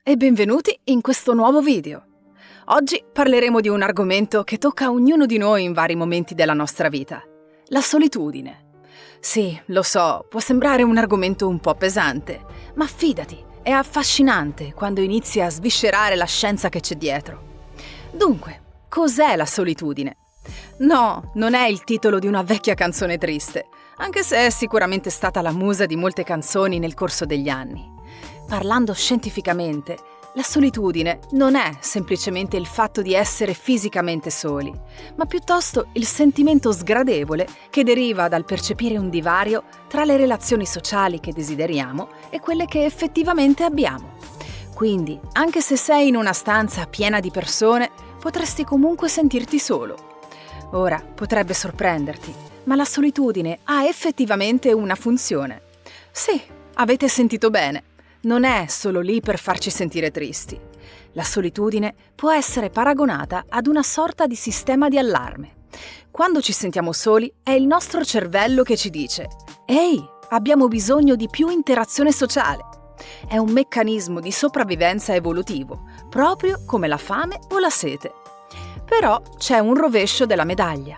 e benvenuti in questo nuovo video. Oggi parleremo di un argomento che tocca ognuno di noi in vari momenti della nostra vita: la solitudine. Sì, lo so, può sembrare un argomento un po' pesante, ma fidati, è affascinante quando inizi a sviscerare la scienza che c'è dietro. Dunque, cos'è la solitudine? No, non è il titolo di una vecchia canzone triste, anche se è sicuramente stata la musa di molte canzoni nel corso degli anni. Parlando scientificamente, la solitudine non è semplicemente il fatto di essere fisicamente soli, ma piuttosto il sentimento sgradevole che deriva dal percepire un divario tra le relazioni sociali che desideriamo e quelle che effettivamente abbiamo. Quindi, anche se sei in una stanza piena di persone, potresti comunque sentirti solo. Ora, potrebbe sorprenderti, ma la solitudine ha effettivamente una funzione. Sì, avete sentito bene. Non è solo lì per farci sentire tristi. La solitudine può essere paragonata ad una sorta di sistema di allarme. Quando ci sentiamo soli, è il nostro cervello che ci dice: «Ehi, abbiamo bisogno di più interazione sociale». È un meccanismo di sopravvivenza evolutivo, proprio come la fame o la sete. Però c'è un rovescio della medaglia.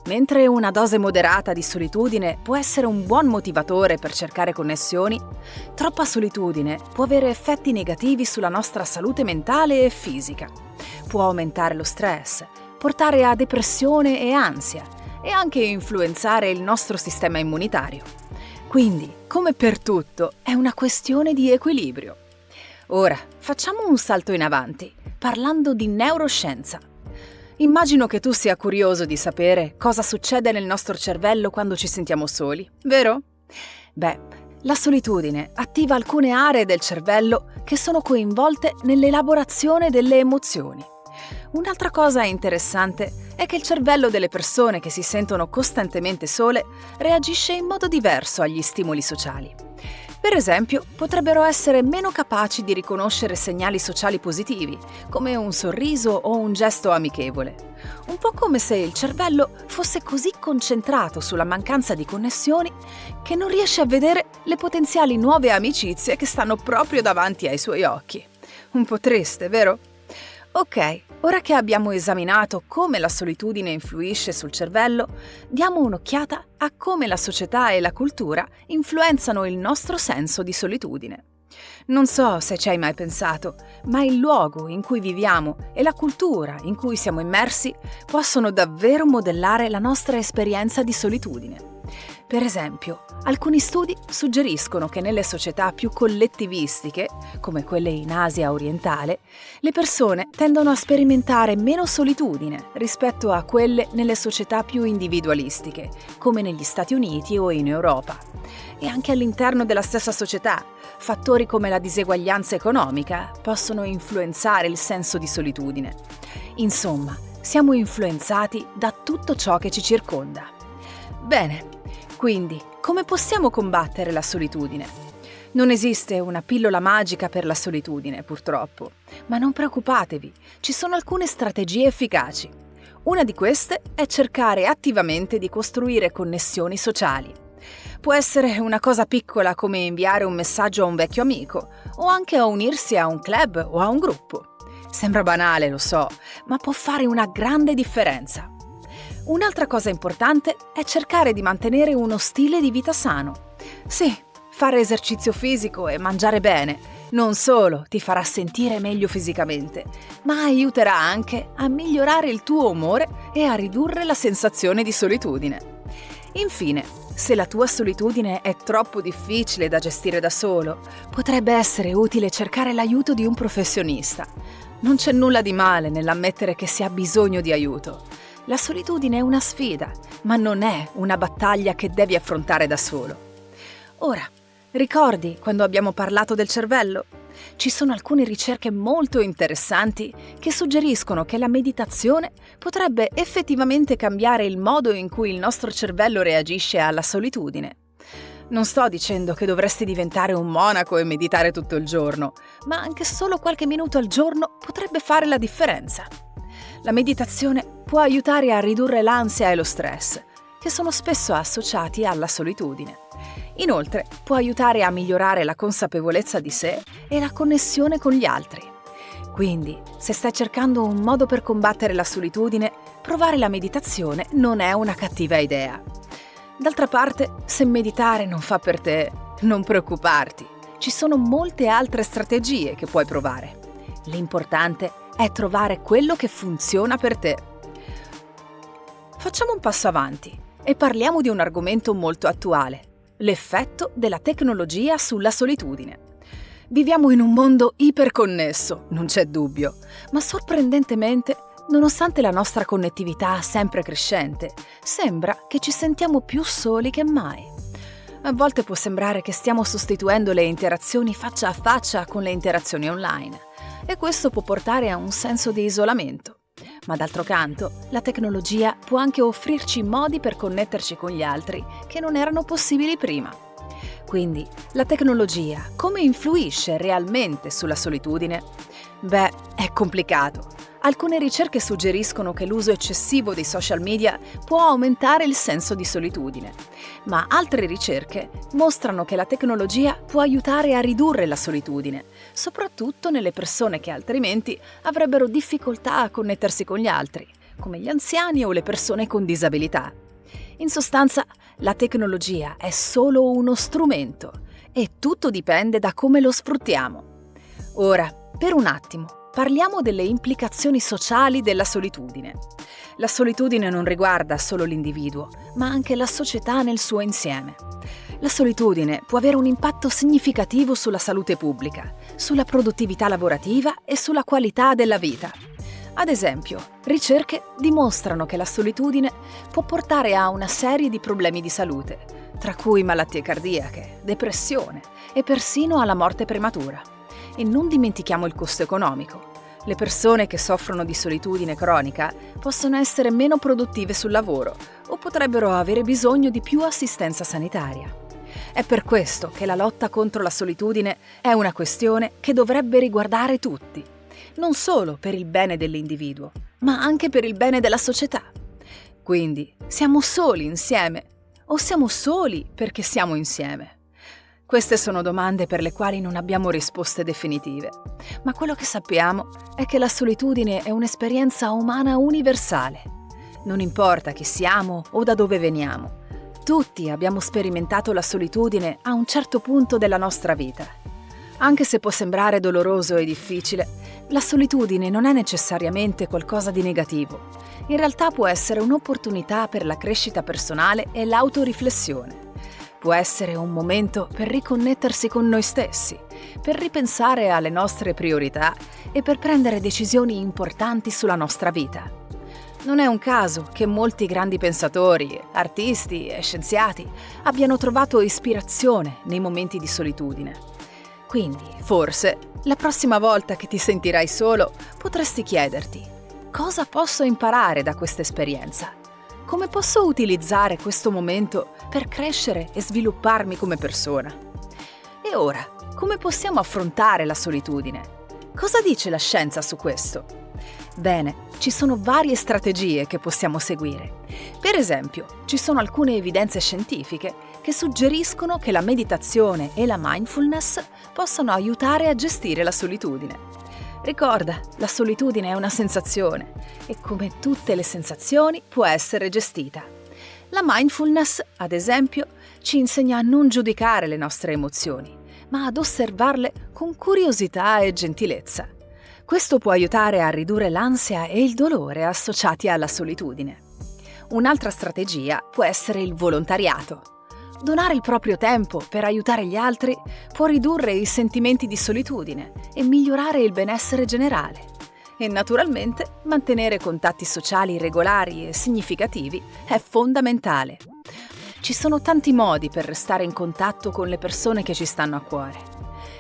Mentre una dose moderata di solitudine può essere un buon motivatore per cercare connessioni, troppa solitudine può avere effetti negativi sulla nostra salute mentale e fisica. Può aumentare lo stress, portare a depressione e ansia e anche influenzare il nostro sistema immunitario. Quindi, come per tutto, è una questione di equilibrio. Ora, facciamo un salto in avanti, parlando di neuroscienza. Immagino che tu sia curioso di sapere cosa succede nel nostro cervello quando ci sentiamo soli, vero? Beh, la solitudine attiva alcune aree del cervello che sono coinvolte nell'elaborazione delle emozioni. Un'altra cosa interessante è che il cervello delle persone che si sentono costantemente sole reagisce in modo diverso agli stimoli sociali. Per esempio, potrebbero essere meno capaci di riconoscere segnali sociali positivi, come un sorriso o un gesto amichevole. Un po' come se il cervello fosse così concentrato sulla mancanza di connessioni che non riesce a vedere le potenziali nuove amicizie che stanno proprio davanti ai suoi occhi. Un po' triste, vero? Ok, ora che abbiamo esaminato come la solitudine influisce sul cervello, diamo un'occhiata a come la società e la cultura influenzano il nostro senso di solitudine. Non so se ci hai mai pensato, ma il luogo in cui viviamo e la cultura in cui siamo immersi possono davvero modellare la nostra esperienza di solitudine. Per esempio, alcuni studi suggeriscono che nelle società più collettivistiche, come quelle in Asia orientale, le persone tendono a sperimentare meno solitudine rispetto a quelle nelle società più individualistiche, come negli Stati Uniti o in Europa. E anche all'interno della stessa società, fattori come la diseguaglianza economica possono influenzare il senso di solitudine. Insomma, siamo influenzati da tutto ciò che ci circonda. Bene. Quindi, come possiamo combattere la solitudine? Non esiste una pillola magica per la solitudine, purtroppo, ma non preoccupatevi, ci sono alcune strategie efficaci. Una di queste è cercare attivamente di costruire connessioni sociali. Può essere una cosa piccola come inviare un messaggio a un vecchio amico, o anche a unirsi a un club o a un gruppo. Sembra banale, lo so, ma può fare una grande differenza. Un'altra cosa importante è cercare di mantenere uno stile di vita sano. Sì, fare esercizio fisico e mangiare bene non solo ti farà sentire meglio fisicamente, ma aiuterà anche a migliorare il tuo umore e a ridurre la sensazione di solitudine. Infine, se la tua solitudine è troppo difficile da gestire da solo, potrebbe essere utile cercare l'aiuto di un professionista. Non c'è nulla di male nell'ammettere che si ha bisogno di aiuto. La solitudine è una sfida, ma non è una battaglia che devi affrontare da solo. Ora, ricordi quando abbiamo parlato del cervello? Ci sono alcune ricerche molto interessanti che suggeriscono che la meditazione potrebbe effettivamente cambiare il modo in cui il nostro cervello reagisce alla solitudine. Non sto dicendo che dovresti diventare un monaco e meditare tutto il giorno, ma anche solo qualche minuto al giorno potrebbe fare la differenza. La meditazione può aiutare a ridurre l'ansia e lo stress, che sono spesso associati alla solitudine. Inoltre, può aiutare a migliorare la consapevolezza di sé e la connessione con gli altri. Quindi, se stai cercando un modo per combattere la solitudine, provare la meditazione non è una cattiva idea. D'altra parte, se meditare non fa per te, non preoccuparti. Ci sono molte altre strategie che puoi provare. L'importante è trovare quello che funziona per te. Facciamo un passo avanti e parliamo di un argomento molto attuale: l'effetto della tecnologia sulla solitudine. Viviamo in un mondo iperconnesso, non c'è dubbio, ma sorprendentemente, nonostante la nostra connettività sempre crescente, sembra che ci sentiamo più soli che mai. A volte può sembrare che stiamo sostituendo le interazioni faccia a faccia con le interazioni online, e questo può portare a un senso di isolamento. Ma d'altro canto, la tecnologia può anche offrirci modi per connetterci con gli altri che non erano possibili prima. Quindi, la tecnologia come influisce realmente sulla solitudine? Beh, è complicato. Alcune ricerche suggeriscono che l'uso eccessivo dei social media può aumentare il senso di solitudine, ma altre ricerche mostrano che la tecnologia può aiutare a ridurre la solitudine, soprattutto nelle persone che altrimenti avrebbero difficoltà a connettersi con gli altri, come gli anziani o le persone con disabilità. In sostanza, la tecnologia è solo uno strumento e tutto dipende da come lo sfruttiamo. Ora, per un attimo, parliamo delle implicazioni sociali della solitudine. La solitudine non riguarda solo l'individuo, ma anche la società nel suo insieme. La solitudine può avere un impatto significativo sulla salute pubblica, sulla produttività lavorativa e sulla qualità della vita. Ad esempio, ricerche dimostrano che la solitudine può portare a una serie di problemi di salute, tra cui malattie cardiache, depressione e persino alla morte prematura. E non dimentichiamo il costo economico. Le persone che soffrono di solitudine cronica possono essere meno produttive sul lavoro o potrebbero avere bisogno di più assistenza sanitaria. È per questo che la lotta contro la solitudine è una questione che dovrebbe riguardare tutti, non solo per il bene dell'individuo, ma anche per il bene della società. Quindi, siamo soli insieme o siamo soli perché siamo insieme? Queste sono domande per le quali non abbiamo risposte definitive, ma quello che sappiamo è che la solitudine è un'esperienza umana universale. Non importa chi siamo o da dove veniamo, tutti abbiamo sperimentato la solitudine a un certo punto della nostra vita. Anche se può sembrare doloroso e difficile, la solitudine non è necessariamente qualcosa di negativo. In realtà può essere un'opportunità per la crescita personale e l'autoriflessione. Può essere un momento per riconnettersi con noi stessi, per ripensare alle nostre priorità e per prendere decisioni importanti sulla nostra vita. Non è un caso che molti grandi pensatori, artisti e scienziati abbiano trovato ispirazione nei momenti di solitudine. Quindi, forse, la prossima volta che ti sentirai solo, potresti chiederti: cosa posso imparare da questa esperienza? Come posso utilizzare questo momento per crescere e svilupparmi come persona? E ora, come possiamo affrontare la solitudine? Cosa dice la scienza su questo? Bene, ci sono varie strategie che possiamo seguire. Per esempio, ci sono alcune evidenze scientifiche che suggeriscono che la meditazione e la mindfulness possano aiutare a gestire la solitudine. Ricorda, la solitudine è una sensazione e come tutte le sensazioni può essere gestita. La mindfulness, ad esempio, ci insegna a non giudicare le nostre emozioni, ma ad osservarle con curiosità e gentilezza. Questo può aiutare a ridurre l'ansia e il dolore associati alla solitudine. Un'altra strategia può essere il volontariato. Donare il proprio tempo per aiutare gli altri può ridurre i sentimenti di solitudine e migliorare il benessere generale. E naturalmente mantenere contatti sociali regolari e significativi è fondamentale. Ci sono tanti modi per restare in contatto con le persone che ci stanno a cuore.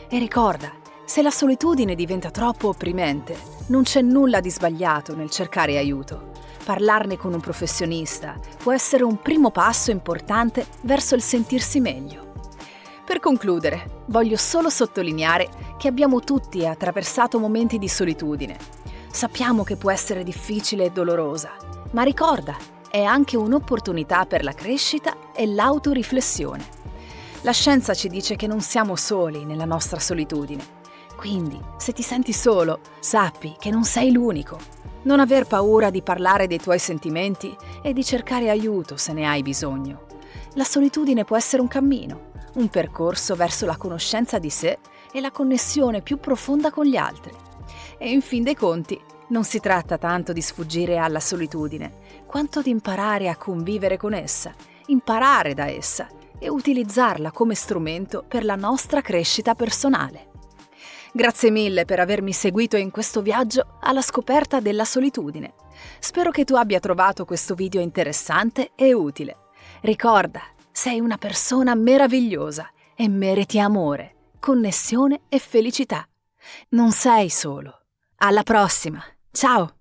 E ricorda, se la solitudine diventa troppo opprimente, non c'è nulla di sbagliato nel cercare aiuto. Parlarne con un professionista può essere un primo passo importante verso il sentirsi meglio. Per concludere, voglio solo sottolineare che abbiamo tutti attraversato momenti di solitudine. Sappiamo che può essere difficile e dolorosa, ma ricorda, è anche un'opportunità per la crescita e l'autoriflessione. La scienza ci dice che non siamo soli nella nostra solitudine. Quindi, se ti senti solo, sappi che non sei l'unico. Non aver paura di parlare dei tuoi sentimenti e di cercare aiuto se ne hai bisogno. La solitudine può essere un cammino, un percorso verso la conoscenza di sé e la connessione più profonda con gli altri. E in fin dei conti, non si tratta tanto di sfuggire alla solitudine, quanto di imparare a convivere con essa, imparare da essa e utilizzarla come strumento per la nostra crescita personale. Grazie mille per avermi seguito in questo viaggio alla scoperta della solitudine. Spero che tu abbia trovato questo video interessante e utile. Ricorda, sei una persona meravigliosa e meriti amore, connessione e felicità. Non sei solo. Alla prossima! Ciao!